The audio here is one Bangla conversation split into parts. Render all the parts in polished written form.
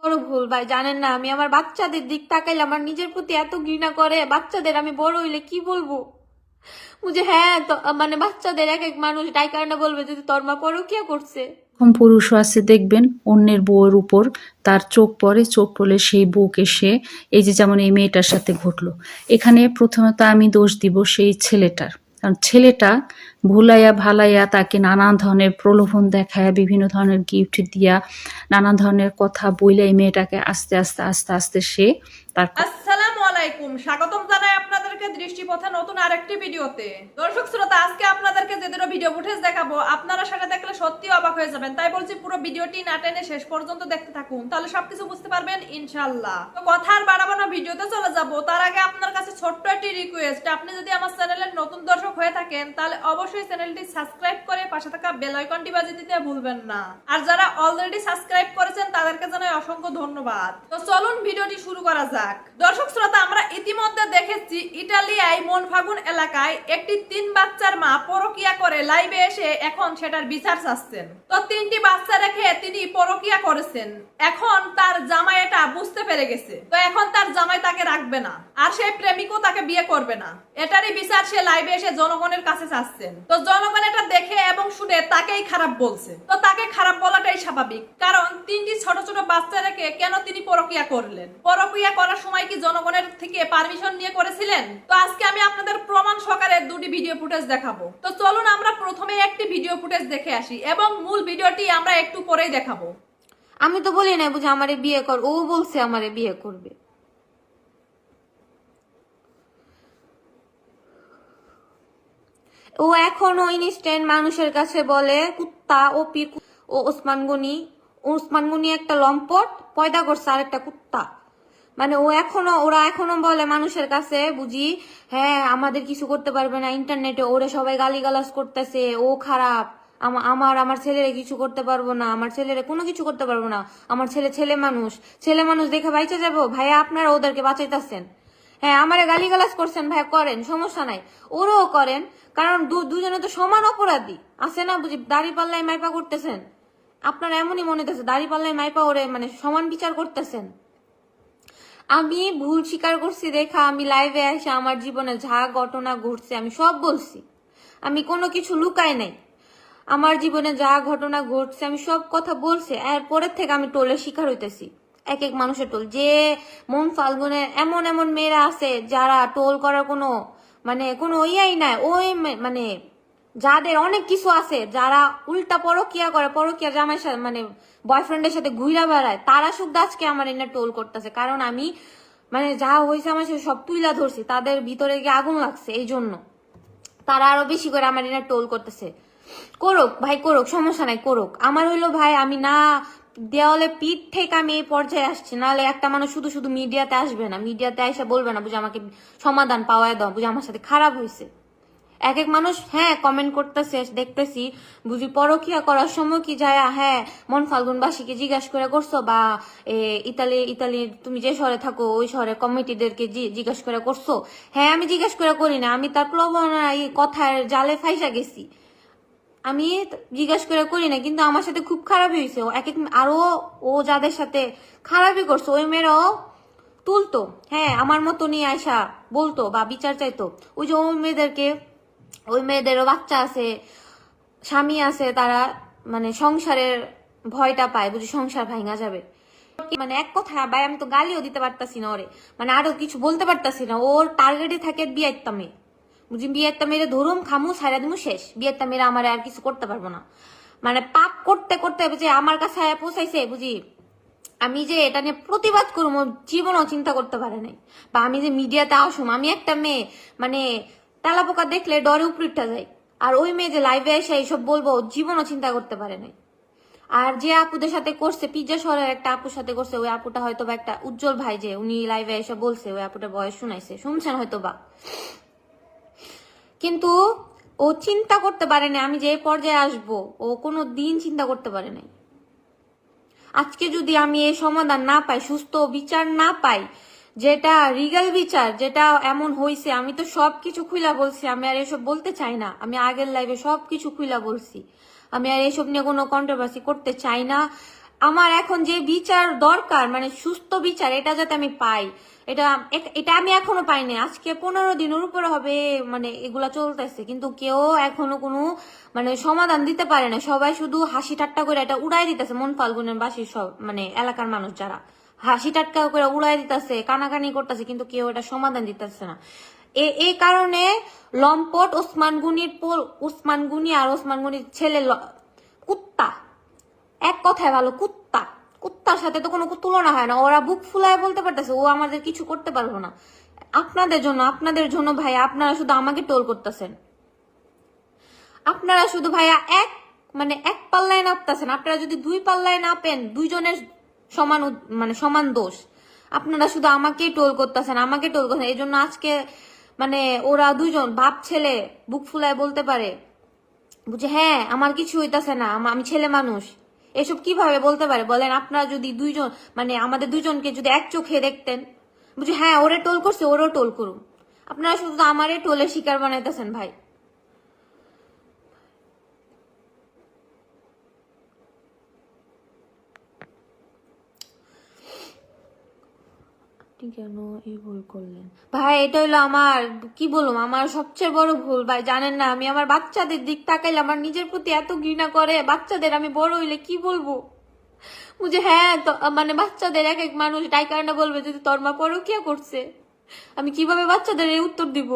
বড় ভুল ভাই, জানেন না আমি আমার বাচ্চাদের দিক তাকাইলে আমার নিজের প্রতি এত ঘৃণা করে। বাচ্চাদের আমি বড় হইলে কি বলবো বুঝে, হ্যাঁ তো মানে বাচ্চাদের এক এক মানুষ ডাইকান্ডা বলবে যদি তোর মা পরকিয়া করছে। এরকম পুরুষও আছে দেখবেন অন্যের বউয়ের উপর তার চোখ পড়ে, চোখ পড়লে সেই বউকে সে এই যে যেমন এই মেয়েটার সাথে ঘটলো। এখানে প্রথমত আমি দোষ দিব সেই ছেলেটার, কারণ ছেলেটা ভুলাইয়া ভালাইয়া তাকে নানান ধরনের প্রলোভন দেখায়, বিভিন্ন ধরনের গিফট দিয়া, নানান ধরনের কথা বইলে এই মেয়েটাকে আস্তে আস্তে আস্তে আস্তে সে তার আসসালামু আলাইকুম, স্বাগতম জানাই আপনাদেরকে দৃষ্টিপথে নতুন আরেকটি ভিডিওতে। দর্শক শ্রোতা, আজকে আপনাদেরকে যে দুটো ভিডিও ফুটেজ দেখাবো আপনারা সেটা দেখলে সত্যি অবাক হয়ে যাবেন, তাই বলছি পুরো ভিডিওটি না টেনে শেষ পর্যন্ত দেখতে থাকুন, তাহলে সবকিছু বুঝতে পারবেন ইনশাআল্লাহ। তো কথা আর বাড়াবো না, ভিডিওতে চলে যাব। তার আগে আপনার কাছে ছোট্ট একটি রিকোয়েস্ট, আপনি যদি আমার চ্যানেলের নতুন দর্শক হয়ে থাকেন তাহলে অবশ্যই চ্যানেলটি সাবস্ক্রাইব করে পাশে থাকা বেল আইকনটি বাজিয়ে দিতে ভুলবেন না, আর যারা অলরেডি সাবস্ক্রাইব করেছেন তাদেরকে জানাই অসংখ্য ধন্যবাদ। তো চলুন ভিডিওটি শুরু করা যাক। দর্শক শ্রোতা, আমরা ইতিমধ্যে দেখেছি ইটালিয়ায় মনফাগুন এলাকায় একটি 3 বাচ্চার মা পরকিয়া করে লাইভে এসে এখন সেটার বিচার চাচ্ছেন। তো 3টি বাচ্চা রেখে তিনি পরকিয়া করেছেন, এখন তার জামাই এটা বুঝতে পেরে গেছে। তো এখন তার জামাই তাকে রাখবে না, আর সেই প্রেমিকও তাকে বিয়ে করবে না। এটারই বিচার সে লাইভে এসে জনগণের কাছে চাচ্ছেন। তো জনগণ এটা দেখে এবং শুনে তাকেই খারাপ বলছে। তো তাকে খারাপ বলাটাই স্বাভাবিক, কারণ 3টি ছোট ছোট বাচ্চা রেখে কেন তিনি পরকিয়া করলেন? পরকিয়া করার সময় কি জনগণের থেকে পারমিশন নিয়ে করেছিলেন? তো আজকে আমি আপনাদের প্রমাণ সহকারে দুটি ভিডিও ফুটেজ দেখাবো। তো চলুন আমরা প্রথমে একটি ভিডিও ফুটেজ দেখে আসি এবং মূল ভিডিওটি আমরা একটু পরেই দেখাবো। আমি তো বলি না বুঝে আমারে বিয়ে কর, ও বলছে আমারে বিয়ে করবে। ও এখনো ইনস্ট্যান্ট মানুষের কাছে বলে কুত্তা, ও পীর, ও ওসমান গনি একটা লম্পট পয়দা করছে আর একটা কুত্তা। মানে ওরা এখনো বলে মানুষের কাছে বুঝি, হ্যাঁ আমাদের কিছু করতে পারবে না, ইন্টারনেটে ওরে সবাই গালিগালাজ করতেছে, ও খারাপ, আমার ছেলেরে কিছু করতে পারবো না, আমার ছেলেরে কোনো কিছু করতে পারবো না, আমার ছেলে মানুষ দেখে বাইচে যাবো। ভাইয়া আপনারা ওদেরকে বাঁচাইতেছেন, হ্যাঁ আমারে গালিগালাজ করছেন ভাইয়া, করেন, সমস্যা নাই, ওরও করেন, কারণ দুজনে তো সমান অপরাধী আছে না বুঝি। দাড়ি পাল্লায় মাইপা করতেছেন আপনারা, এমনই মনে হচ্ছে দাড়ি পাল্লায় মাইপা ওরে মানে সমান বিচার করতেছেন। আমি ভুল স্বীকার করছি দেখা আমি লাইভে এসে আমার জীবনে যা ঘটনা ঘটছে আমি সব বলছি, আমি কোনো কিছু লুকাই নাই। আমার জীবনে যা ঘটনা ঘটছে আমি সব কথা বলছি, এরপরের থেকে আমি টোলের শিকার হইতেছি। এক এক মানুষের টোল, যে মন ফাল্গুনের এমন এমন মেয়েরা আছে যারা টোল করার কোনো ইয়াই নাই, ওই মানে যাদের অনেক কিছু আছে, যারা উল্টা পরকিয়া করে, পরকিয়া জামাই সাথে মানে বয়ফ্রেন্ডের সাথে ঘুরা বেড়ায়, তারা শুধু আজকে আমার এনে টোল করতেছে, কারণ আমি মানে যা হয়েছে আমার সাথে সব তুইলা ধরছি, তাদের ভিতরে গিয়ে আগুন লাগছে, এই জন্য তারা আরো বেশি করে আমার এনে টোল করতেছে। করুক ভাই, করুক, সমস্যা নাই, করুক। আমার হইলো ভাই, আমি না দেওয়ালে পিঠ থেকে আমি এই পর্যায়ে আসছি, নাহলে একটা মানুষ শুধু শুধু মিডিয়াতে আসবে না, মিডিয়াতে এসে বলবে না বুঝে আমাকে সমাধান পাওয়ায় দাও, বুঝে আমার সাথে খারাপ হয়েছে। এক এক মানুষ হ্যাঁ কমেন্ট করতেছে, দেখতেছি বুঝি পরকিয়া করার সময় কি যায়, হ্যাঁ মন ফাল্গুনবাসীকে জিজ্ঞাসা করে করছো, বা ইতালি তুমি যে শহরে থাকো ওই শহরে কমিটিদেরকে জিজ্ঞাসা করে করছো। হ্যাঁ আমি জিজ্ঞাসা করে করি না, আমি তার প্রবণায় কথার জালে ফাইসা গেছি, আমি জিজ্ঞাসা করে করি না, কিন্তু আমার সাথে খুব খারাপ হয়েছে। এক এক আরো ও যাদের সাথে খারাপই করছো ওই মেয়েরাও তুলতো, হ্যাঁ আমার মতো নিয়ে আয়সা বলতো বা বিচার চাইতো। ওই যে ওই মেয়েদেরও বাচ্চা আছে, স্বামী আছে, তারা মানে সংসারের ভয়টা পায় বুঝি, সংসার ভাঙা যাবে। মানে এক কথা ভাই, আমি তো গালিও দিতে পারতাছি না ওরে, মানে আরো কিছু বলতে পারতাছি না। ওর টার্গেটে থাকে বিয়েরটা মেয়ে বুঝি, বিয়েরটা মেয়েরে ধরুম খামু ছাইরা দিমু শেষ, বিয়েরটা মেয়েরা আমার আর কিছু করতে পারবো না। মানে পাপ করতে করতে বুঝি আমার কাছে পৌঁছাইছে বুঝি, আমি যে এটা নিয়ে প্রতিবাদ করবো জীবনও চিন্তা করতে পারে নাই। বা আমি যে মিডিয়াতে আসুম, আমি একটা মেয়ে মানে তেলাপোকা দেখলে ডরে উপরিটা যায়, আর ওই মেয়ে যে লাইভে এসে এইসব বলবো জীবনও চিন্তা করতে পারে নাই। আর যে আপুদের সাথে করছে, পিজ্জা শহরের একটা আপুর সাথে করছে, ওই আপুটা হয়তো বা একটা উজ্জ্বল ভাই, যে উনি লাইভে এসে বলছে, ওই আপুটার বয়স শুনছেন হয়তো বা, কিন্তু ও চিন্তা করতে পারে না আমি যে পর্যায়ে আসবো, ও কোনো দিন চিন্তা করতে পারে নাই। আজকে যদি আমি এই সমাধান না পাই, সুস্থ বিচার না পাই, যেটা রিগাল বিচার, যেটা এমন হয়েছে, আমি তো সবকিছু খুইলা বলছি, আমি আর এসব বলতে চাই না। আমি আগের লাইভে সবকিছু খুইলা বলছি, আমি আর এসব নিয়ে কোনো কন্ট্রোভার্সি করতে চাই না। আমার এখন যে বিচার দরকার, মানে সুস্থ বিচার, এটা যাতে আমি পাই, এটা এটা আমি এখনো পাইনি। আজকে 15 দিনের উপরে হবে মানে এগুলা চলতেছে, কিন্তু কেউ এখনো কোনো মানে সমাধান দিতে পারে না। সবাই শুধু হাসি ঠাট্টা করে এটা উড়াই দিতেছে। মন ফাল্গুনের বাসী সব মানে এলাকার মানুষ যারা হাসি ঠাট্টা করে উড়াই দিতেছে, কানাকানি করতেছে, কিন্তু কেউ এটা সমাধান দিতেছে না। এই কারণে লম্পট ওসমান গনি আর ওসমান গনির ছেলে কুত্তা, এক কথায় ভালো কুত্তা। কুত্তার সাথে তো কোনো তুলনা হয় না। ওরা বুক ফুলায় বলতে পারতেছে ও আমাদের কিছু করতে পারবো না। আপনাদের জন্য ভাই, আপনারা শুধু আমাকে টোল করতেছেন। আপনারা শুধু ভাইয়া এক পাল্লায় নাপতেছেন। আপনারা যদি 2 পাল্লায় নাপেন, দুইজনের সমান মানে সমান দোষ। আপনারা শুধু আমাকেই টোল করতেছেন। এই জন্য আজকে মানে ওরা দুইজন বাপ ছেলে বুক ফুলায় বলতে পারে বুঝে হ্যাঁ আমার কিছু হইতাছে না, আমি ছেলে মানুষ। এসব কিভাবে বলতে পারে বলেন? আপনারা যদি দুইজন মানে আমাদের দুইজনকে যদি এক চোখে দেখতেন, বুঝে হ্যাঁ ওরে টোল করছে, ওরও টোল করুন। আপনারা শুধু আমারে টোলের শিকার বানাইতেছেন ভাই। আপনি কেন এই ভুল করলেন ভাই? এটা হইলো আমার কি বলবো, আমার সবচেয়ে বড় ভুল ভাই। জানেন না, আমি আমার বাচ্চাদের দিক তাকাইলে আমার নিজের প্রতি এত ঘৃণা করে। বাচ্চাদের আমি বড় হইলে কি বলবো বুঝে হ্যাঁ মানে বাচ্চাদের এক এক মানুষ ডাইকারটা বলবে যদি তোর মা পরকিয়া করছে, আমি কিভাবে বাচ্চাদের এই উত্তর দিব?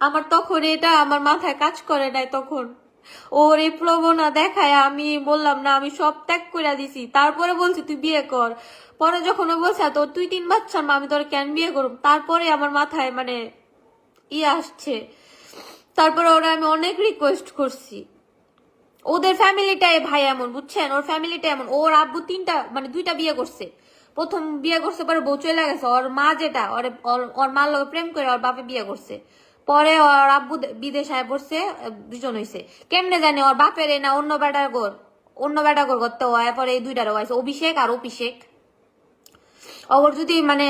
আমার তখন এটা আমার মাথায় কাজ করে নাই। তখন ওর এই প্রবণতা দেখায় আমি বললাম না, আমি সব ত্যাগ করে দিছি। তারপরে বলছি তুই বিয়ে কর। পরে যখন ও বলছে তোর 2-3 বাচ্চার মা, আমি তোর কেন বিয়ে করব? তারপরে আমার মাথায় মানে আসছে। তারপরে ওরা আমি অনেক রিকোয়েস্ট করছি। ওদের ফ্যামিলিটাই ভাই এমন, বুঝছেন? ওর ফ্যামিলিটা এমন। ওর আব্বু 2টা বিয়ে করছে। প্রথম বিয়ে করছে, পরে বউ চলে গেছে। ওর মা যেটা ওর মার লগে প্রেম করে ওর বাপে বিয়ে করছে। পরে ওর আব্বু বিদেশ আয় পড়ছে, 2জন হয়েছে। কেমনে জানি ওর বাপের না অন্য বেটা গোর করতে হয়। পরে এই 2টারও হয়েছে, অভিষেক আর অভিষেক। ওর যদি মানে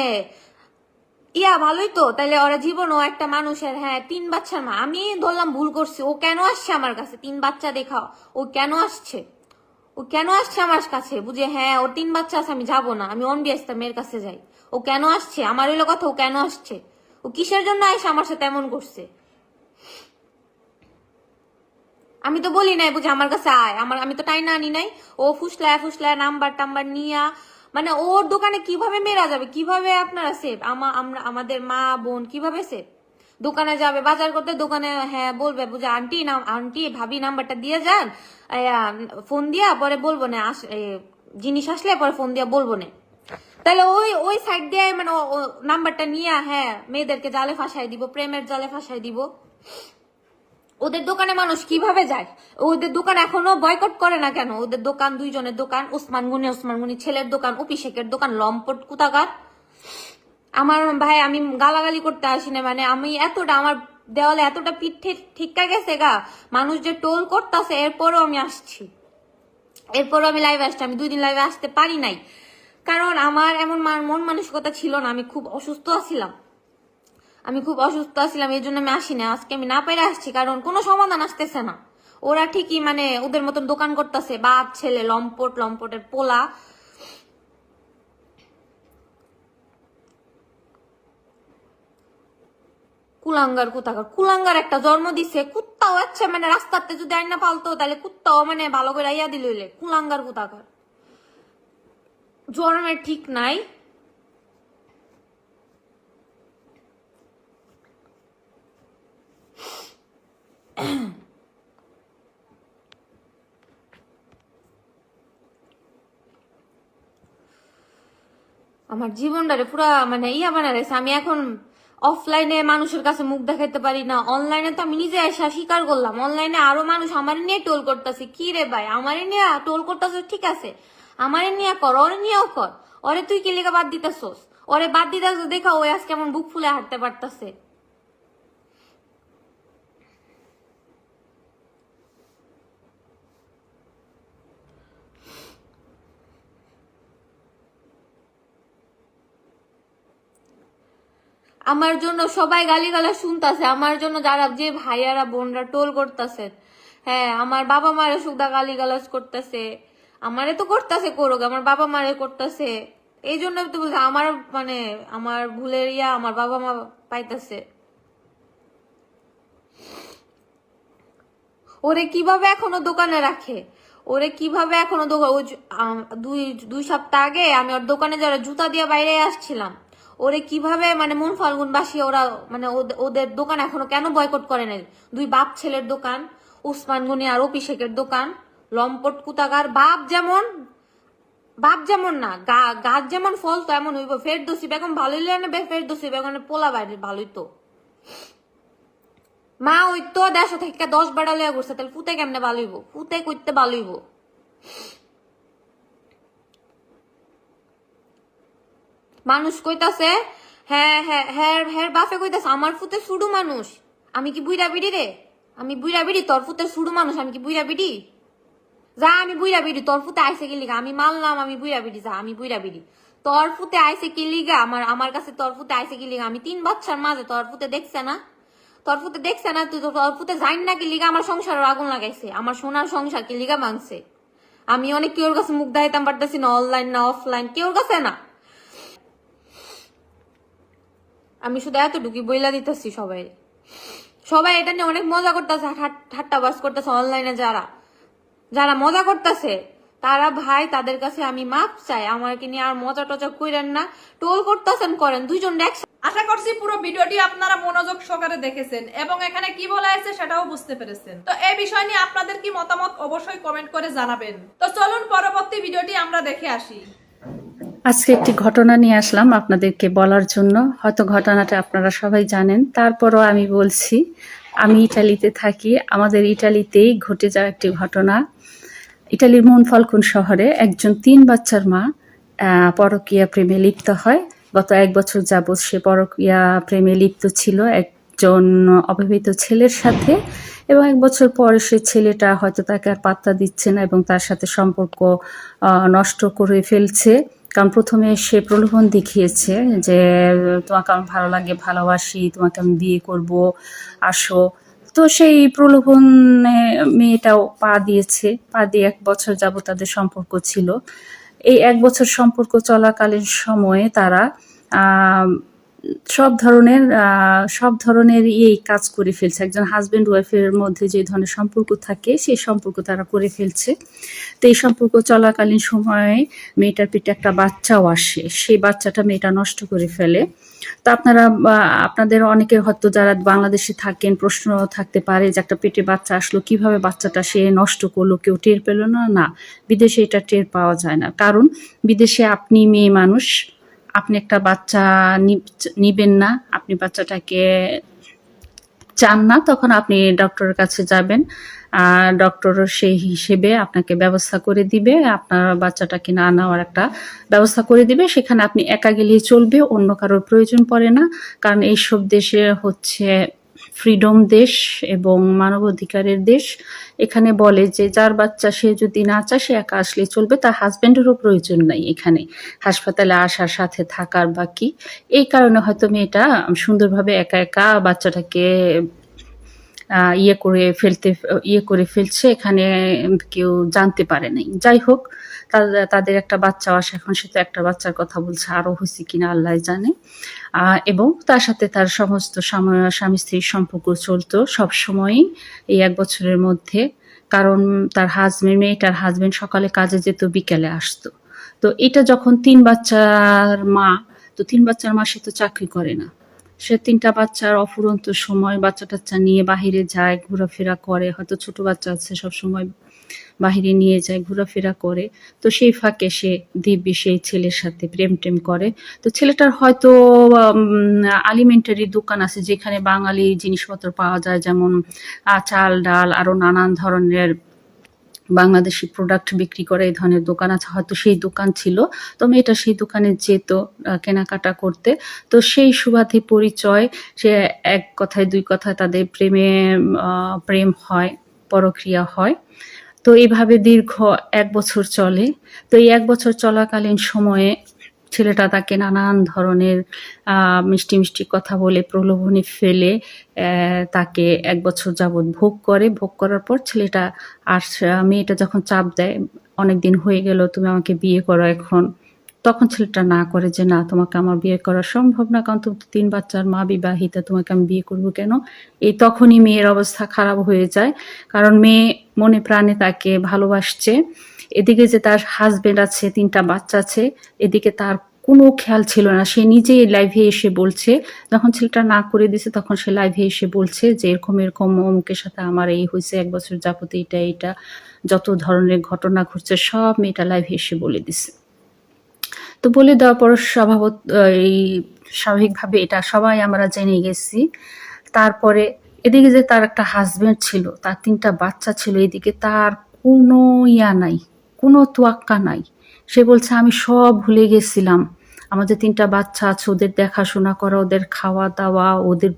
ভালোই তো, তাহলে ওরা জীবনও একটা মানুষের হ্যাঁ 3 বাচ্চার মা। আমি ধরলাম ভুল করছি। ও কেন আসছে আমার কাছে 3 বাচ্চা দেখাও? ও কেন আসছে আমার কাছে? বুঝে হ্যাঁ ওর 3 বাচ্চা আছে, আমি যাবো না, আমি অনবিয়াস্তা মেয়ের কাছে যাই। ও কেন আসছে? আমার হইলো কথা, ও কেন আসছে? ও কিসের জন্য এসে আমার সাথে এমন করছে? আমি তো বলি নাই বুঝে আমার কাছে আয়, আমি তো টাইনা আনি নাই। ও ফুসলায় নাম্বার টাম্বার নিয়া মানে ওর দোকানে কিভাবে মেরা যাবে, কিভাবে আপনারা সেফ, আমাদের মা বোন কিভাবে সেফ? দোকানে যাবে বাজার করতে, দোকানে হ্যাঁ বলবে বুঝে আন্টি ভাবি নাম্বারটা দিয়ে যান, ফোন দিয়া পরে বলবো না, জিনিস আসলে পরে ফোন দিয়া বলবো না। তাহলে ওই সাইড দিয়ে মানে নাম্বারটা নিয়ে হ্যাঁ মেয়েদেরকে জালে ফাঁসাই দিব, প্রেমের জালে ফাঁসাই দিব। ওদের দোকানে মানুষ কিভাবে যায়? ওদের দোকান এখনো বয়কট করে না কেন? ওদের দোকান, দুইজনের দোকান, ওসমান গনি ছেলের দোকান, অভিষেকের দোকান, লম্পট কুতাকার। আমার ভাই আমি গালাগালি করতে আসি না, মানে আমি আমার দেওয়ালে এতটা পিঠ ঠিকটা গেছে গা, মানুষ যে টোল করতেছে। এরপরও আমি আসছি, আমি লাইভে আসছি। আমি 2 দিন লাইভে আসতে পারি নাই, কারণ আমার এমন মন মানসিকতা ছিল না। আমি খুব অসুস্থ আছিলাম, এই জন্য আমি আসি না। আজকে আমি না পেরে আসছি, কারণ কোনো সমাধান আসতেছে না। ওরা ঠিকই মানে ওদের মতন দোকান করতেছে, বাপ ছেলে লম্পটের পোলা। কুলাঙ্গার একটা জন্ম দিছে। কুত্তাও আচ্ছা মানে রাস্তাতে যদি আইনা পালতো, তাহলে কুত্তাও মানে ভালো করে আইয়া দিল। কুলাঙ্গার কোথাকার, জন্মের ঠিক নাই। আমার জীবনটারে পুরা মানে বানাইছে। আমি এখন অফলাইনে মানুষের কাছে মুখ দেখাইতে পারি না, অনলাইনে তো আমি নিজে এসে স্বীকার করলাম। অনলাইনে আরো মানুষ আমার নিয়ে টোল করতেছে। কি রে ভাই, আমারে নিয়ে টোল করতেছে ঠিক আছে, আমারে নিয়ে কর, ওরে নিয়েও কর। ওরে তুই কি লেখা বাদ দিতেছস? ওরে বাদ দিতেছ দেখা ওই আজকে কেমন বুক ফুলে হাঁটতে পারতেছে। আমার জন্য সবাই গালিগালা শুনতেছে, আমার জন্য যারা যে ভাইয়ারা বোনরা টোল করতেছেন। হ্যাঁ, আমার বাবা মারে সুদা গালিগালাজ করতেছে, আমারে তো করতেছে, করুক, আমার বাবা মারে করতেছে। এই জন্য তো বলছি আমার মানে আমার ভুলের আমার বাবা মা পাইতেছে। ওরে কিভাবে এখনো দোকানে রাখে, ওরে কিভাবে এখনো দোকান, দুই সপ্তাহ আগে আমি ওর দোকানে যারা জুতা দিয়ে বাইরে আসছিলাম, ওরে কিভাবে মানে মন ফাল্গুন বাসিয়ে ওরা মানে ওদের দোকান এখনো কেন বয়কট করে নাই? দুই বাপ ছেলের দোকান, উসমান গনি আর অপি শেখের দোকান, লম্পট কুতাগার। বাপ যেমন না, গাছ যেমন ফল তো এমন হইব। ফেরদৌসী বেগম ভালোই না, ফেরদৌসী বেগমের পোলা বাইরে ভালোই তো। মা ওই তো 150 থেকে 10 বেড়া লইয়া ঘুরছে, তাহলে ফুতে কেমনে ভালোইব? ফুতে করতে ভালোইব। মানুষ কইতাছে, হ্যাঁ হ্যাঁ হ্যাঁ হ্যাঁ বাপে কইতাছে আমার ফুতে সুডু মানুষ। আমি কি বুইরা বিড়ি রে? আমি বুইরা বিড়ি? তোর ফুতে সুডু মানুষ, আমি কি বুইরা বিড়ি? যা, আমি বুইরা বিড়ি। তোর ফুতে আইসে কি লিগা? আমি মানলাম আমি বুইরা বিড়ি, যা আমি বুইরা বিড়ি। তোর ফুতে আইসে কি লিগা? আমার কাছে তোর ফুতে আইসে কি লিগা? আমি 3 বাচ্চার মাঝে তোর ফুতে দেখছে না? তোর ফুতে দেখছে না? তুই তোর ফুতে জান না কি লিগা আমার সংসারের আগুন লাগাইছে, আমার সোনার সংসার কি লিগা ভাঙছে। আমি অনেক কেউর কাছে মুখ দেখাইতাম পারতেছি না, অনলাইন না অফলাইন, কেউর কাছে না। আমি শুধু এতটুকুই বইলা দিতেছি সবাই এটা নিয়ে অনেক মজা করতেছে, ঠাট্টা বাস করতেছে। অনলাইনে যারা মজা করতেছে তারা ভাই, তাদের কাছে আমি মাপ চাই। আমাকে নিয়ে আর মজা টজা কইরেন না, টোল করতেছেন করেন, দুইজন একসাথে। আশা করছি পুরো ভিডিওটি আপনারা মনোযোগ সহকারে দেখেছেন এবং এখানে কি বলা হয়েছে সেটাও বুঝতে পেরেছেন। তো এই বিষয় নিয়ে আপনাদের কি মতামত অবশ্যই কমেন্ট করে জানাবেন। তো চলুন পরবর্তী ভিডিওটি আমরা দেখে আসি। আজকে একটি ঘটনা নিয়ে আসলাম আপনাদেরকে বলার জন্য। হয়তো ঘটনাটা আপনারা সবাই জানেন, তারপরও আমি বলছি। আমি ইটালিতে থাকি, আমাদের ইটালিতেই ঘটে যাওয়া একটি ঘটনা। ইটালির মনফাল্কন শহরে একজন 3 বাচ্চার মা পরকীয়া প্রেমে লিপ্ত হয়। গত 1 বছর যাবৎ সে পরকীয়া প্রেমে লিপ্ত ছিল একজন অবিবাহিত ছেলের সাথে, এবং 1 বছর পরে সে ছেলেটা হয়তো তাকে আর পাত্তা দিচ্ছে না এবং তার সাথে সম্পর্ক নষ্ট করে ফেলছে। কারণ প্রথমে সে প্রলোভন দেখিয়েছে যে তোমাকে আমার ভালো লাগে, ভালোবাসি, তোমাকে আমি বিয়ে করব, আসো। তো সেই প্রলোভনে মেয়েটাও পা দিয়েছে। পা দিয়ে 1 বছর যাবত তাদের সম্পর্ক ছিল। এই 1 বছর সম্পর্ক চলাকালীন সময়ে তারা সব ধরনের এই কাজ করে ফেলছে। একজন হাজব্যান্ড ওয়াইফের মধ্যে যে ধরনের সম্পর্ক থাকে সেই সম্পর্ক তারা করে ফেলছে। তো এই সম্পর্ক চলাকালীন সময়ে মেয়েটার পেটে একটা বাচ্চাও আসে, সেই বাচ্চাটা মেয়েটা নষ্ট করে ফেলে। তো আপনাদের অনেকের হয়তো যারা বাংলাদেশে থাকেন প্রশ্ন থাকতে পারে যে একটা পেটে বাচ্চা আসলো, কিভাবে বাচ্চাটা সে নষ্ট করলো, কেউ টের পেল না? না, বিদেশে এটা টের পাওয়া যায় না। কারণ বিদেশে আপনি মেয়ে মানুষ, আপনি একটা বাচ্চা নিবেন না, আপনি বাচ্চাটাকে চান না, তখন আপনি ডক্টরের কাছে যাবেন। ডক্টর সেই হিসেবে আপনাকে ব্যবস্থা করে দিবে, আপনার বাচ্চাটাকে না নেওয়ার একটা ব্যবস্থা করে দিবে। সেখানে আপনি একা গেলেই চলবে, অন্য কারোর প্রয়োজন পড়ে না। কারণ এইসব দেশে হচ্ছে ফ্রিডম দেশ এবং মানবাধিকারের দেশ। এখানে বলে যে যার বাচ্চা সে যদি না চায় সে একা আসলেই চলবে, তার হাজব্যান্ডেরও প্রয়োজন নাই এখানে হাসপাতালে আসার, সাথে থাকার বা কি। এই কারণে হয়তো মেয়েটা সুন্দরভাবে একা একা বাচ্চাটাকে ইয়ে করে ফেলছে, এখানে কেউ জানতে পারে নাই। যাই হোক, তাদের একটা বাচ্চাও আসে। এখন সে তো একটা বাচ্চার কথা বলছে, আরো হয়েছে কিনা আল্লাহ জানে। এবং তার সাথে তার সমস্ত স্বামী স্ত্রীর সম্পর্ক চলতো সবসময়ই এই 1 বছরের মধ্যে। কারণ তার মেয়েটার হাজবেন্ড সকালে কাজে যেত, বিকেলে আসতো। তো এটা যখন 3 বাচ্চার মা, তো 3 বাচ্চার মা সে তো চাকরি করে না, সে 3টা বাচ্চার অফুরন্ত সময় বাচ্চা টাচ্চা নিয়ে বাহিরে যায়, ঘোরাফেরা করে। হয়তো ছোট বাচ্চা আছে, সবসময় বাহিরে নিয়ে যায়, ঘোরাফেরা করে। তো সেই ফাঁকে সে দিব্যি সেই ছেলের সাথে প্রেম টেম করে। তো ছেলেটার হয়তো আলিমেন্টারি দোকান আছে যেখানে বাঙালি জিনিসপত্র পাওয়া যায়, যেমন চাল ডাল আরো নানান ধরনের বাংলাদেশি প্রোডাক্ট বিক্রি করে, এই ধরনের দোকান আছে, হয়তো সেই দোকান ছিল। তো মেয়েটা সেই দোকানে যেত কেনাকাটা করতে। তো সেই সুবাদে পরিচয়, সে 1 কথায় 2 কথায় তাদের প্রেম হয়, পরক্রিয়া হয়। তো এইভাবে দীর্ঘ 1 বছর চলে। তো এই 1 বছর চলাকালীন সময়ে ছেলেটা তাকে নানান ধরনের মিষ্টি মিষ্টি কথা বলে প্রলোভনে ফেলে তাকে 1 বছর যাবৎ ভোগ করে। ভোগ করার পর ছেলেটা আর মেয়েটা যখন চাপ দেয়, অনেকদিন হয়ে গেল, তুমি আমাকে বিয়ে করো এখন। তখন ছেলেটা না করে যে না, তোমাকে আমার বিয়ে করা সম্ভব না, কারণ তুমি তো 3 বাচ্চার মা, বিবাহিতা, তোমাকে আমি বিয়ে করবো কেন? তখনই মেয়ের অবস্থা খারাপ হয়ে যায়, কারণ মেয়ে মনে প্রাণে তাকে ভালোবাসছে। এদিকে যে তার হাজবেন্ড আছে, 3টা বাচ্চা আছে, এদিকে তার কোনো খেয়াল ছিল না। সে নিজেই লাইভে এসে বলছে, যখন ছেলেটা না করে দিছে তখন সে লাইভে এসে বলছে যে এরকম এরকম অমুকের সাথে আমার এই হয়েছে, 1 বছর যাবত এটা যত ধরনের ঘটনা ঘটছে সব মেয়েটা লাইভে এসে বলে দিছে। তো বলে দেওয়ার পর স্বাভাবিকভাবে এটা সবাই আমরা জেনে গেছি। তারপরে এদিকে যে তার একটা হাজবেন্ড ছিল, তার 3টা বাচ্চা ছিল, এদিকে তার কোনো নাই, কোনো তোয়াক্কা নাই। সে বলছে আমি সব ভুলে গেছিলাম, আমাদের 3টা বাচ্চা আছে, ওদের দেখাশোনা করা, ওদের খাওয়া দাওয়া, ওদের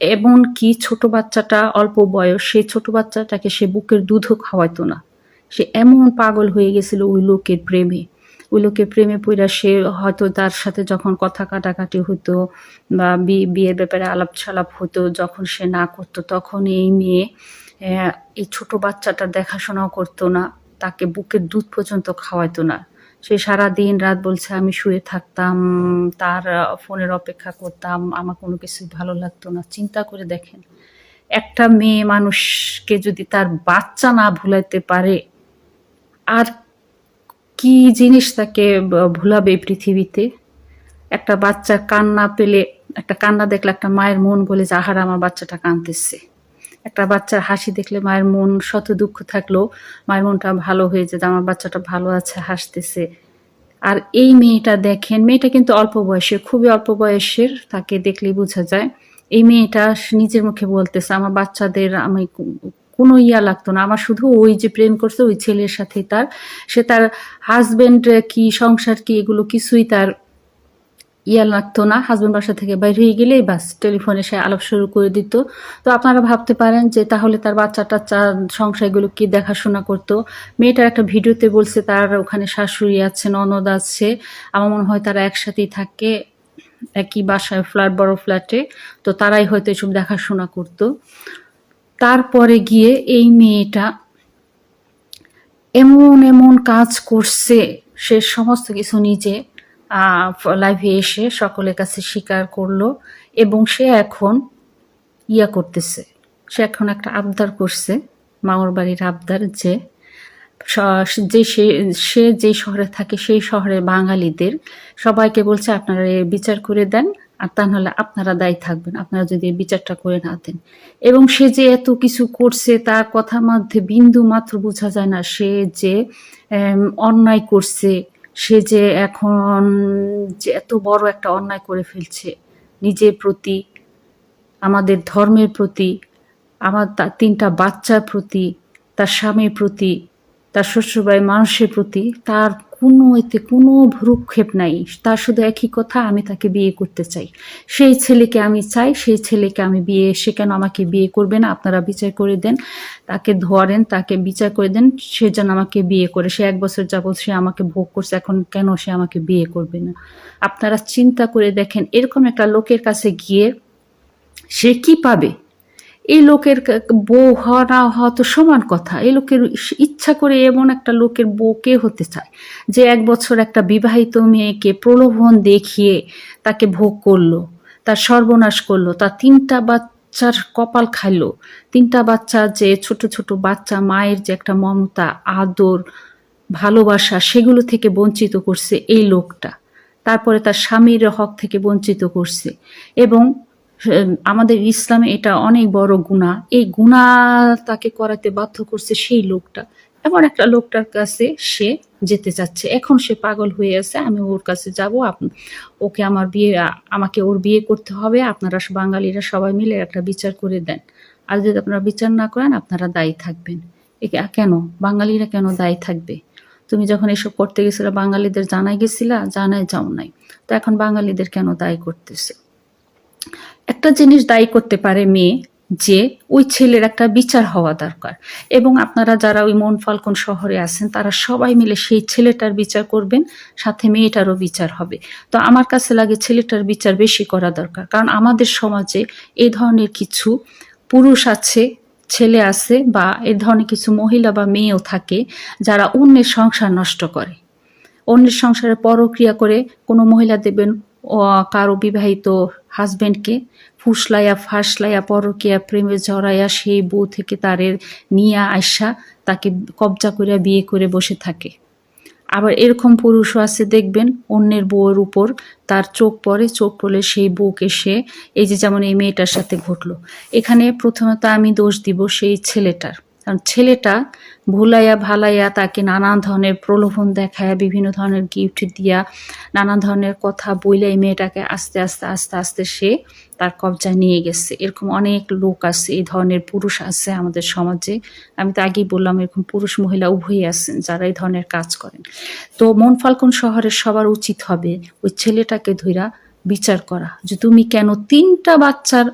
এমনকি ছোট বাচ্চাটা অল্প বয়স, সেই ছোট বাচ্চাটাকে সে বুকের দুধও খাওয়াইতো না। সে এমন পাগল হয়ে গেছিল ওই লোকের প্রেমে। ওই লোকের প্রেমে পইরা সে হয়তো তার সাথে যখন কথা কাটাকাটি হতো বা বিয়ের ব্যাপারে আলাপ ছালাপ হতো, যখন সে না করতো তখন এই মেয়ে এই ছোট বাচ্চাটার দেখাশোনাও করতো না, তাকে বুকের দুধ পর্যন্ত খাওয়াইতো না। সে সারা দিন রাত বলছে আমি শুয়ে থাকতাম, তার ফোনের অপেক্ষা করতাম, আমার কোনো কিছুই ভালো লাগতো না। চিন্তা করে দেখেন, একটা মেয়ে মানুষকে যদি তার বাচ্চা না ভুলাইতে পারে, আর কি জিনিস তাকে ভুলাবে এই পৃথিবীতে? একটা বাচ্চার কান্না পেলে, একটা কান্না দেখলে একটা মায়ের মন বলে যে আহার আমার বাচ্চাটা কাঁদতেছে। একটা বাচ্চার হাসি দেখলে মায়ের মন, শত দুঃখ থাকলেও মায়ের মনটা ভালো হয়ে যায়, আমার বাচ্চাটা ভালো আছে, হাসতেছে। আর এই মেয়েটা দেখেন, মেয়েটা কিন্তু অল্প বয়সের, খুবই অল্প বয়সের, তাকে দেখলেই বোঝা যায়। এই মেয়েটা নিজের মুখে বলতেছে আমার বাচ্চাদের আমি কোনো লাগতো না, আমার শুধু ওই যে প্রেম করছে ওই ছেলের সাথে সে তার হাজবেন্ড কি সংসার কি এগুলো কিছুই তার লাগতো না। হাজবেন্ড বাসা থেকে বাইর হয়ে গেলেই বাস টেলিফোনে সে আলাপ শুরু করে দিত। তো আপনারা ভাবতে পারেন যে তাহলে তার বাচ্চাটা সংসারগুলো কি দেখাশোনা করতো? মেয়েটার একটা ভিডিওতে বলছে তার ওখানে শাশুড়ি আছে, ননদ আছে, আমার মনে হয় তারা একসাথেই থাকে, একই বাসায়, বড় ফ্ল্যাটে, তো তারাই হয়তো এসব দেখাশোনা করতো। তারপরে গিয়ে এই মেয়েটা এমন এমন কাজ করছে, সে সমস্ত কিছু নিজে লাইভে এসে সকলের কাছে স্বীকার করলো। এবং সে এখন করতেছে, সে এখন একটা আবদার করছে, মামার বাড়ির আবদার, যে সে যে শহরে থাকে সেই শহরের বাঙালিদের সবাইকে বলছে আপনারা বিচার করে দেন, আর তা নাহলে আপনারা দায়ী থাকবেন, আপনারা যদি বিচারটা করে না দেন। এবং সে যে এত কিছু করছে তার কথার মধ্যে বিন্দু মাত্র বোঝা যায় না সে যে অন্যায় করছে, সে যে এখন যে এত বড় একটা অন্যায় করে ফেলছে নিজের প্রতি, আমাদের ধর্মের প্রতি, আমার তার 3টা বাচ্চার প্রতি, তার স্বামীর প্রতি, তার শ্বশুরবাড়ির মানুষের প্রতি তার এতে কোনো ভ্রুক্ষেপ নাই। তার শুধু একই কথা, আমি তাকে বিয়ে করতে চাই, সেই ছেলেকে আমি চাই, সেই ছেলেকে আমি বিয়ে, সে কেন আমাকে বিয়ে করবে না? আপনারা বিচার করে দেন, তাকে ধরেন, তাকে বিচার করে দেন, সে যেন আমাকে বিয়ে করে। সে 1 বছর যাবৎ সে আমাকে ভোগ করছে, এখন কেন সে আমাকে বিয়ে করবে না? আপনারা চিন্তা করে দেখেন, এরকম একটা লোকের কাছে গিয়ে সে কি পাবে? এই লোকের বউ হওয়া না হওয়া তো সমান কথা। এই লোকের ইচ্ছা করে এমন একটা লোকের বউ কে হতে চায় যে 1 বছর একটা বিবাহিত মেয়েকে প্রলোভন দেখিয়ে তাকে ভোগ করলো, তার সর্বনাশ করলো, তার 3টা বাচ্চার কপাল খাইলো। 3টা বাচ্চা, যে ছোট ছোট বাচ্চা, মায়ের যে একটা মমতা, আদর, ভালোবাসা, সেগুলো থেকে বঞ্চিত করছে এই লোকটা। তারপরে তার স্বামীর হক থেকে বঞ্চিত করছে। এবং আমাদের ইসলামে এটা অনেক বড় গুনাহ, এই গুনাহ তাকে করাতে বাধ্য করছে সেই লোকটা। এমন একটা লোকটার কাছে সে যেতে চাচ্ছে, এখন সে পাগল হয়ে আছে, আমি ওর কাছে যাব, ওকে আমাকে ওর বিয়ে করতে হবে, আপনারা বাঙালিরা সবাই মিলে একটা বিচার করে দেন, আর যদি আপনারা বিচার না করেন আপনারা দায়ী থাকবেন। কেন বাঙালিরা কেন দায়ী থাকবে? তুমি যখন এসব করতে গেছিলে বাঙালিদের জানাই গেছিলা? জানাই যাও নাই, তো এখন বাঙালিদের কেন দায়ী করতেছে? একটা জিনিস দায়ী করতে পারে মেয়ে, যে ওই ছেলের একটা বিচার হওয়া দরকার, এবং আপনারা যারা ওই মন ফাল্কন শহরে আছেন তারা সবাই মিলে সেই ছেলেটার বিচার করবেন, সাথে মেয়েটারও বিচার হবে। তো আমার কাছে লাগে ছেলেটার বিচার বেশি করা দরকার, কারণ আমাদের সমাজে এই ধরনের কিছু পুরুষ আছে, ছেলে আছে, বা এই ধরনের কিছু মহিলা বা মেয়েও থাকে যারা অন্যের সংসার নষ্ট করে, অন্যের সংসারে পরক্রিয়া করে। কোনো মহিলা দেবেন কারো বিবাহিত হাজবেন্ডকে ফুসলাইয়া ফাসলাইয়া পরকিয়া প্রেমে জড়াইয়া সেই বউ থেকে তারের নিয়ে আইসা তাকে কবজা করে বিয়ে করে বসে থাকে। আবার এরকম পুরুষও আছে দেখবেন, অন্যের বউয়ের উপর তার চোখ পড়ে, চোখ পড়লে সেই বউকে সে, এই যে যেমন এই মেয়েটার সাথে ঘটলো, এখানে প্রথমত আমি দোষ দিব সেই ছেলেটার। কারণ ছেলেটা ভুলাইয়া ভালাইয়া তাকে নানান ধরনের প্রলোভন দেখায়, বিভিন্ন ধরনের গিফট দিয়া, নানান ধরনের কথা বইলে এই মেয়েটাকে আস্তে আস্তে আস্তে আস্তে সে তার কবজায় নিয়ে গেছে। এরকম অনেক লোক আছে, এই ধরনের পুরুষ আছে আমাদের সমাজে। আমি তো আগেই বললাম এরকম পুরুষ মহিলা উভয়ই আছেন যারা এই ধরনের কাজ করেন। তো মন ফাল্কন শহরের সবার উচিত হবে ওই ছেলেটাকে ধইরা বিচার করা, যে তুমি কেন 3টা বাচ্চার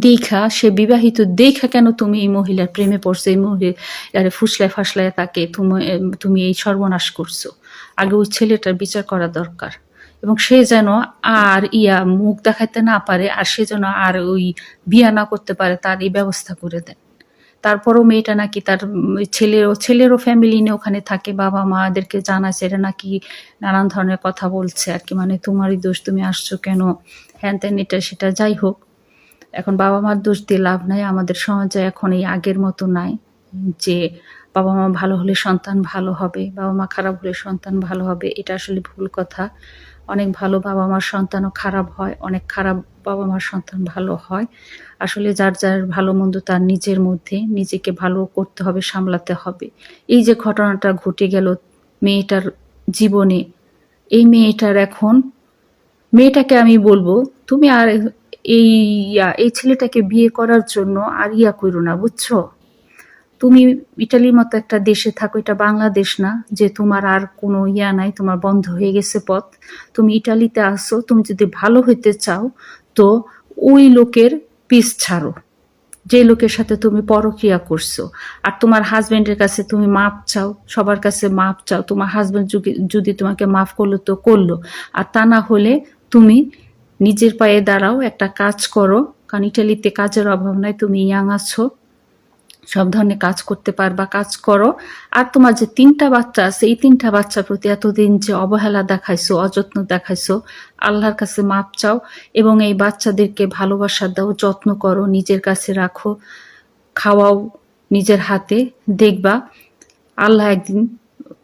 দেখা, সে বিবাহিত দেখা কেন তুমি এই মহিলার প্রেমে পড়ছো, এই মহিলার ফুসলায় ফাসলায় তাকে তুমি এই সর্বনাশ করছো। আগে ওই ছেলেটার বিচার করা দরকার, এবং সে যেন আর মুখ দেখাইতে না পারে, আর সে যেন আর ওই বিয়া না করতে পারে, তার এই ব্যবস্থা করে দেন। তারপরও মেয়েটা নাকি তার ছেলেরও ফ্যামিলি নিয়ে ওখানে থাকে, বাবা মাদেরকে জানাচ্ছে, এরা নাকি নানান ধরনের কথা বলছে আর কি, মানে তোমারই দোষ, তুমি আসছো কেন, হ্যান ত্যান, এটা সেটা। যাই হোক, এখন বাবা মার দোষ দিয়ে লাভ নাই। আমাদের সমাজে এখন এই আগের মতো নাই যে বাবা মা ভালো হলে সন্তান ভালো হবে, বাবা মা খারাপ হলে সন্তান ভালো হবে। এটা আসলে ভুল কথা। অনেক ভালো বাবা মার সন্তানও খারাপ হয়, অনেক খারাপ বাবা মার সন্তান ভালো হয়। আসলে যার যার ভালো মন্দ তার নিজের মধ্যে, নিজেকে ভালো করতে হবে, সামলাতে হবে। এই যে ঘটনাটা ঘটে গেল মেয়েটার জীবনে, এই মেয়েটাকে আমি বলবো, তুমি আর এই ছেলেটাকে বিয়ে করার জন্য আর করো না, বুঝছো? তুমি ইটালির মতো একটা দেশে থাকো, এটা বাংলাদেশ না যে তোমার আর কোনো নাই, তোমার বন্ধ হয়ে গেছে পথ। তুমি ইটালিতে আসো, তুমি যদি ভালো হইতে চাও তো ওই লোকের পিছ ছাড়ো যে লোকের সাথে তুমি পরক্রিয়া করছো। আর তোমার হাজবেন্ডের কাছে তুমি মাপ চাও, সবার কাছে মাপ চাও। তোমার হাজবেন্ড যদি তোমাকে মাফ করলো তো করলো, আর তা না হলে তুমি নিজের পায়ে দাঁড়াও, একটা কাজ করো। কারণ ইটালিতে কাজের অভাব নাই, তুমি ইয়াং আছো, সব ধরনের কাজ করতে পারবা, কাজ করো। আর তোমার যে 3টা বাচ্চা আছে, এই 3টা বাচ্চার প্রতি এতদিন যে অবহেলা দেখাইছো, অযত্ন দেখাইছো, আল্লাহর কাছে মাপ চাও, এবং এই বাচ্চাদেরকে ভালোবাসা দাও, যত্ন করো, নিজের কাছে রাখো, খাওয়াও নিজের হাতে। দেখবা আল্লাহ একদিন,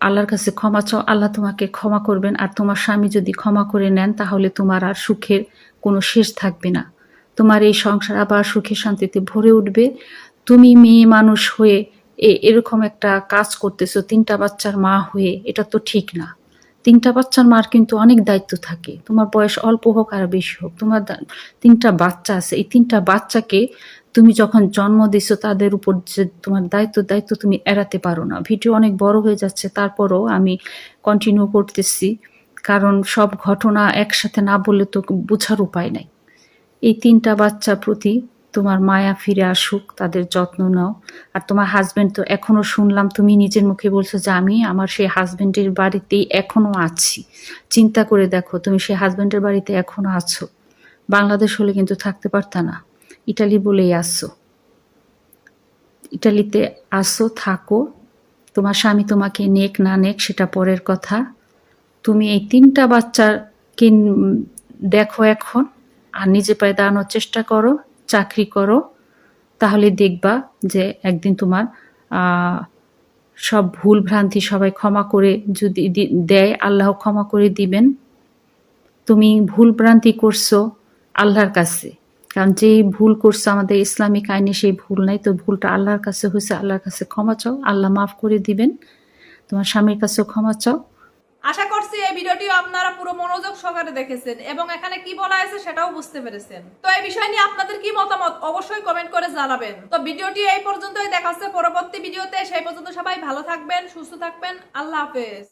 আল্লাহর কাছে ক্ষমা চাও, আল্লাহ তোমাকে ক্ষমা করবেন। আর তোমার স্বামী যদি ক্ষমা করে নেন, তাহলে তোমার আর সুখের কোনো শেষ থাকবে না। তোমার এই সংসার আবার সুখে শান্তিতে ভরে উঠবে। তুমি মেয়ে মানুষ হয়ে এরকম একটা কাজ করতেছো, 3টা বাচ্চার মা হয়ে, এটা তো ঠিক না। 3টা বাচ্চার মার কিন্তু অনেক দায়িত্ব থাকে, তোমার বয়স অল্প হোক আর বেশি হোক, তোমার 3টা বাচ্চা আছে। এই 3টা বাচ্চাকে তুমি যখন জন্ম দিছো, তাদের উপর যে তোমার দায়িত্ব তুমি এড়াতে পারো না। ভিডিও অনেক বড় হয়ে যাচ্ছে, তারপরও আমি কন্টিনিউ করতেছি, কারণ সব ঘটনা একসাথে না বললে তো বোঝার উপায় নাই। এই 3টা বাচ্চার প্রতি তোমার মায়া ফিরে আসুক, তাদের যত্ন নাও। আর তোমার হাজবেন্ড তো এখনো শুনলাম তুমি নিজের মুখে বলছো যে আমি আমার সেই হাজবেন্ডের বাড়িতেই এখনো আছি। চিন্তা করে দেখো, তুমি সেই হাজবেন্ডের বাড়িতে এখনো আছো। বাংলাদেশ হলে কিন্তু থাকতে পারতা না, ইটালি বলেই আসছো। ইটালিতে আসো, থাকো, তোমার স্বামী তোমাকে নেক না নেক সেটা পরের কথা। তুমি এই 3টা বাচ্চাকে দেখো এখন, আর নিজে পায়ে দাঁড়ানোর চেষ্টা করো, চাকরি করো, তাহলে দেখবা যে একদিন তোমার সব ভুল ভ্রান্তি সবাই ক্ষমা করে যদি দেয়, আল্লাহ ক্ষমা করে দিবেন। তুমি ভুল ভ্রান্তি করছো আল্লাহর কাছে, কারণ যে ভুল করছো আমাদের ইসলামিক আইনে সেই ভুল নাই, তো ভুলটা আল্লাহর কাছে হয়েছে, আল্লাহর কাছে ক্ষমা চাও, আল্লাহ মাফ করে দিবেন। তোমার স্বামীর কাছেও ক্ষমা চাও। আশা করছি এই ভিডিওটিও আপনারা পুরো মনোযোগ সহকারে দেখেছেন এবং এখানে কি বলা হয়েছে সেটাও বুঝতে পেরেছেন। তো এই বিষয় নিয়ে আপনাদের কি মতামত অবশ্যই কমেন্ট করে জানাবেন। তো ভিডিওটি এই পর্যন্তই, দেখা হচ্ছে পরবর্তী ভিডিওতে। সেই পর্যন্ত সবাই ভালো থাকবেন, সুস্থ থাকবেন। আল্লাহ হাফেজ।